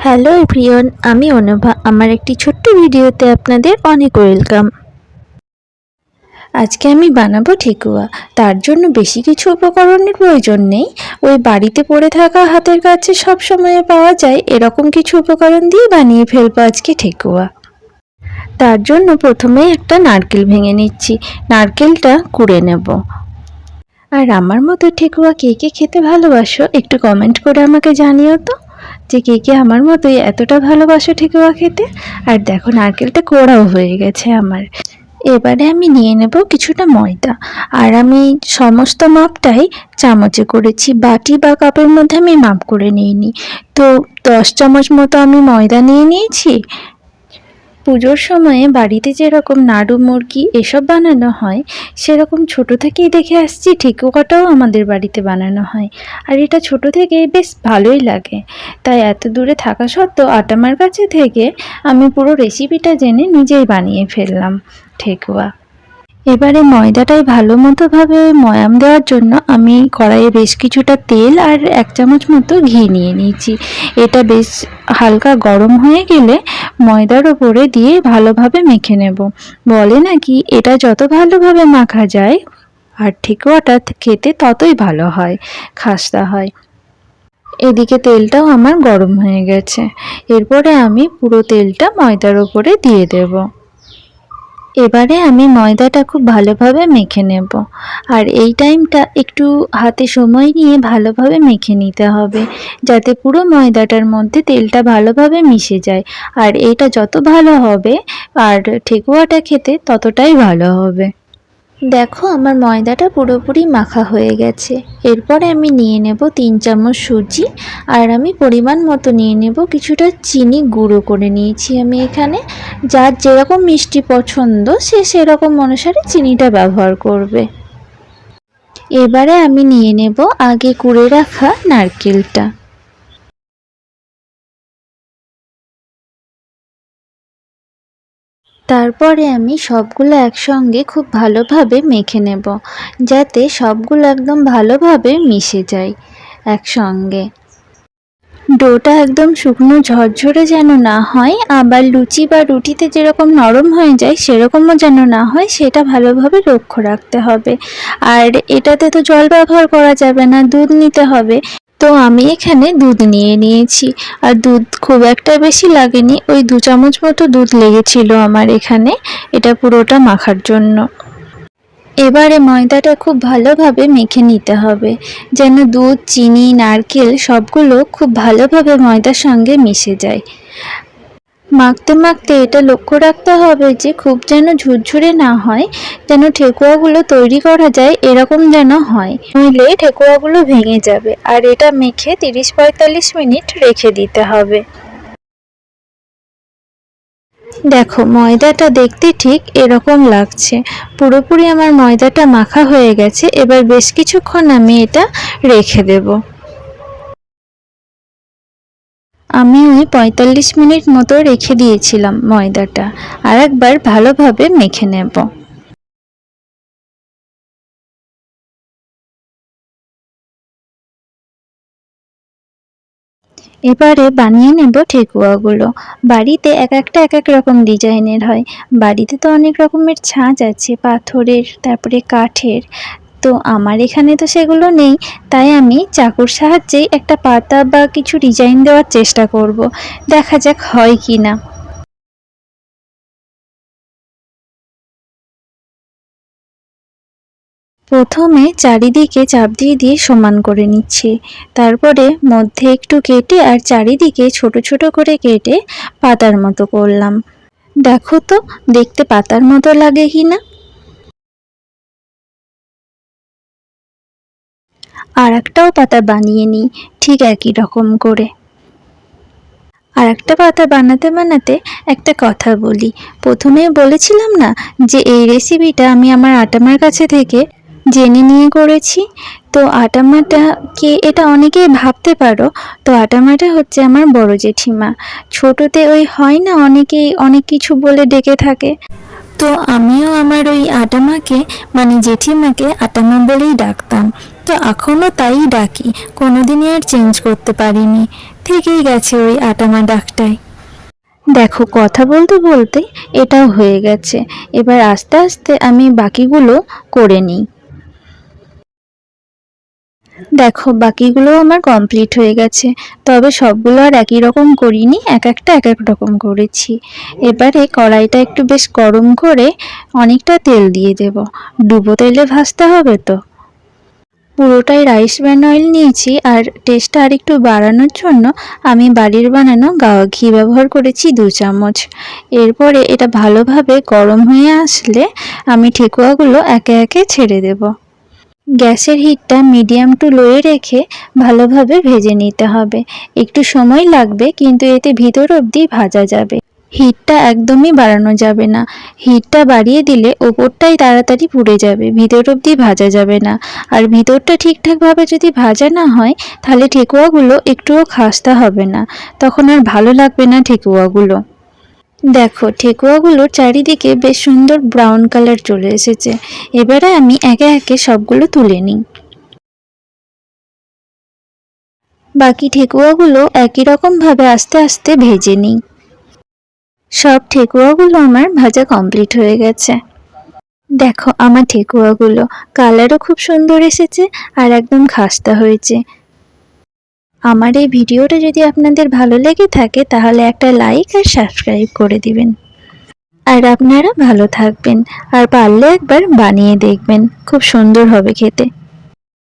Hello everyone, আমি অনুভা। আমার একটি ছোট্ট ভিডিওতে আপনাদের অনেক ওয়েলকাম। আজকে আমি বানাবো ঠেকুয়া। তার জন্য বেশি কিছু উপকরণের প্রয়োজন নেই। ওই বাড়িতে পড়ে থাকা হাতের কাছে সব সময় পাওয়া যায় এরকম কিছু উপকরণ দিয়ে বানিয়ে ফেলবো আজকে ঠেকুয়া। তার জন্য প্রথমেই একটা নারকেল ভেঙে নিচ্ছি। নারকেলটা কুড়ে নেব। আর আমার মতো ঠেকুয়া কে কে খেতে ভালোবাসো একটু কমেন্ট করে আমাকে জানিও তো, যে কে কে আমার মতোই এতটা ভালোবাসো ঠেকুয়া খেতে। আর দেখো নারকেলটা কোড়াও হয়ে গেছে আমার। এবারে আমি নিয়ে নেব কিছুটা ময়দা। আর আমি সমস্ত মাপটাই চামচে করেছি, বাটি বা কাপের মধ্যে আমি মাপ করে নিইনি। তো 10 চামচ মতো আমি ময়দা নিয়ে নিয়েছি। পুজোর সময়ে বাড়িতে যেরকম নাড়ু মুরগি এসব বানানো হয়, সেরকম ছোট থেকেই দেখে আসছি ঠেকুয়াটাও আমাদের বাড়িতে বানানো হয়। আর এটা ছোট থেকেই বেশ ভালোই লাগে। তাই এত দূরে থাকা সত্ত্বেও আটামার কাছে থেকে আমি পুরো রেসিপিটা জেনে নিজেই বানিয়ে ফেললাম ঠেকুয়া। এবারে ময়দাটায় ভালো মতোভাবে ময়াম দেওয়ার জন্য আমি কড়াইয়ে বেশ কিছুটা তেল আর 1 চামচ মতো ঘি নিয়ে নিয়েছি। এটা বেশ হালকা গরম হয়ে গেলে ময়দার ওপরে দিয়ে ভালোভাবে মেখে নেব। বলে নাকি এটা যত ভালোভাবে মাখা যায় আর ঠেকুয়াটা খেতে ততই ভালো হয়, খাস্তা হয়। এদিকে তেলটাও আমার গরম হয়ে গেছে। এরপরে আমি পুরো তেলটা ময়দার ওপরে দিয়ে দেব। এবারে আমি ময়দাটা খুব ভালোভাবে মেখে নেব। আর এই টাইমটা একটু হাতে সময় নিয়ে ভালোভাবে মেখে নিতে হবে, যাতে পুরো ময়দাটার মধ্যে তেলটা ভালোভাবে মিশে যায়। আর এইটা যত ভালো হবে আর ঠেকুয়াটা খেতে ততটাই ভালো হবে। দেখো আমার ময়দাটা পুরোপুরি মাখা হয়ে গেছে। এরপরে আমি নিয়ে নেব 3 চামচ সুজি। আর আমি পরিমাণ মতো নিয়ে নেব কিছুটা চিনি গুঁড়ো করে নিয়েছি আমি এখানে। যার যেরকম মিষ্টি পছন্দ সে সেরকম অনুসারে চিনিটা ব্যবহার করবে। এবারে আমি নিয়ে নেব আগে কুড়ে রাখা নারকেলটা। তারপরে আমি সবগুলো একসঙ্গে খুব ভালোভাবে মেখে নেব, যাতে সবগুলো একদম ভালোভাবে মিশে যায় একসঙ্গে। ডোটা একদম শুকনো ঝরঝরে যেন না হয়, আবার লুচি বা রুটিতে যেরকম নরম হয়ে যায় সেরকমও যেন না হয়, সেটা ভালোভাবে লক্ষ্য রাখতে হবে। আর এটাতে তো জল ব্যবহার করা যাবে না, দুধ নিতে হবে। তো আমি এখানে দুধ নিয়ে নিয়েছি। আর দুধ খুব একটা বেশি লাগেনি, ওই 2 চামচ মতো দুধ লেগেছিল আমার এখানে এটা পুরোটা মাখার জন্য। এবারে ময়দাটা খুব ভালোভাবে মেখে নিতে হবে, যেন দুধ, চিনি, নারকেল সবগুলো খুব ভালোভাবে ময়দার সঙ্গে মিশে যায়। মাখতে মাখতে এটা লক্ষ্য রাখতে হবে যে খুব যেন ঝুরঝুরে না হয়, যেন ঠেকুয়াগুলো তৈরি করা যায় এরকম যেন হয়, নইলে ঠেকুয়াগুলো ভেঙে যাবে। আর এটা মেখে 30-45 মিনিট রেখে দিতে হবে। দেখো ময়দাটা দেখতে ঠিক এরকম লাগছে। পুরোপুরি আমার ময়দাটা মাখা হয়ে গেছে। এবার বেশ কিছুক্ষণ আমি এটা রেখে দেব। আমি ওই 45 মিনিট মতো রেখে দিয়েছিলাম ময়দাটা। আর একবার ভালোভাবে মেখে নেব। এবারে বানিয়ে নেব ঠেকুয়াগুলো। বাড়িতে এক একটা এক এক রকম ডিজাইনের হয়। বাড়িতে তো অনেক রকমের ছাঁচ আছে, পাথরের, তারপরে কাঠের। তো আমার এখানে তো সেগুলো নেই, তাই আমি চাকুর সাহায্যেই একটা পাতা বা কিছু ডিজাইন দেওয়ার চেষ্টা করব। দেখা যাক হয় কি না। প্রথমে চারিদিকে চাপ দিয়ে দিয়ে সমান করে নিচ্ছি। তারপরে মধ্যে একটু কেটে আর চারিদিকে ছোট ছোট করে কেটে পাতার মতো করলাম। দেখো তো দেখতে পাতার মতো লাগে কি না। আর একটাও পাতা বানিয়ে নিই ঠিক একই রকম করে। আর একটা পাতা বানাতে বানাতে একটা কথা বলি। প্রথমেই বলেছিলাম না যে এই রেসিপিটা আমি আমার আটামার কাছে থেকে জেনে নিয়ে করেছি। তো আটামাটাকে এটা অনেকেই ভাবতে পারো, তো আটামাটা হচ্ছে আমার বড় জেঠিমা। ছোটতে ওই হয় না অনেকেই অনেক কিছু বলে ডেকে থাকে, তো আমিও আমার ওই আটামাকে মানে জেঠিমাকে আটামা বলেই ডাকতাম। তো এখনও তাই ডাকি, কোনোদিনই আর চেঞ্জ করতে পারিনি। থেকেই গেছে ওই আটামা দাগটাই। দেখো কথা বলতে বলতে এটাও হয়ে গেছে। এবার আস্তে আস্তে আমি বাকিগুলো করে নিই। দেখো বাকিগুলো আমার কমপ্লিট হয়ে গেছে, তবে সবগুলো আর একই রকম করিনি, এক একটা এক এক রকম করেছি। এবারে কড়াইটা একটু বেশ গরম করে অনেকটা তেল দিয়ে দেব। ডুবো তেলে ভাজতে হবে তো। পুরোটাই রাইস ব্র্যান অয়েল নিয়েছি, আর টেস্টটা আর একটু বাড়ানোর জন্য আমি বাড়ির বানানো গাওয়া ঘি ব্যবহার করেছি 2 চামচ। এরপরে এটা ভালোভাবে গরম হয়ে আসলে আমি ঠেকুয়াগুলো একে একে ছেড়ে দেব। গ্যাসের হিটটা মিডিয়াম টু লোয়ে রেখে ভালোভাবে ভেজে নিতে হবে। একটু সময় লাগবে, কিন্তু এতে ভিতর অবধি ভাজা যাবে। হিটটা একদমই বাড়ানো যাবে না। হিটটা বাড়িয়ে দিলে ওপরটাই তাড়াতাড়ি পুড়ে যাবে, ভিতর অবধি ভাজা যাবে না। আর ভিতরটা ঠিকঠাকভাবে যদি ভাজা না হয় তাহলে ঠেকুয়াগুলো একটুও খাস্তা হবে না, তখন আর ভালো লাগবে না ঠেকুয়াগুলো। দেখো ঠেকুয়াগুলোর চারিদিকে বেশ সুন্দর ব্রাউন কালার চলে এসেছে। এবারে আমি একে একে সবগুলো তুলে নিই। বাকি ঠেকুয়াগুলো একই রকমভাবে আস্তে আস্তে ভেজে নিই। সব ঠেকুয়াগুলো আমার ভাজা কমপ্লিট হয়ে গেছে। দেখো আমার ঠেকুয়াগুলো কালারও খুব সুন্দর এসেছে আর একদম খাস্তা হয়েছে। আমার এই ভিডিওটা যদি আপনাদের ভালো লেগে থাকে তাহলে একটা লাইক আর সাবস্ক্রাইব করে দিবেন। আর আপনারা ভালো থাকবেন, আর পারলে একবার বানিয়ে দেখবেন, খুব সুন্দর হবে খেতে।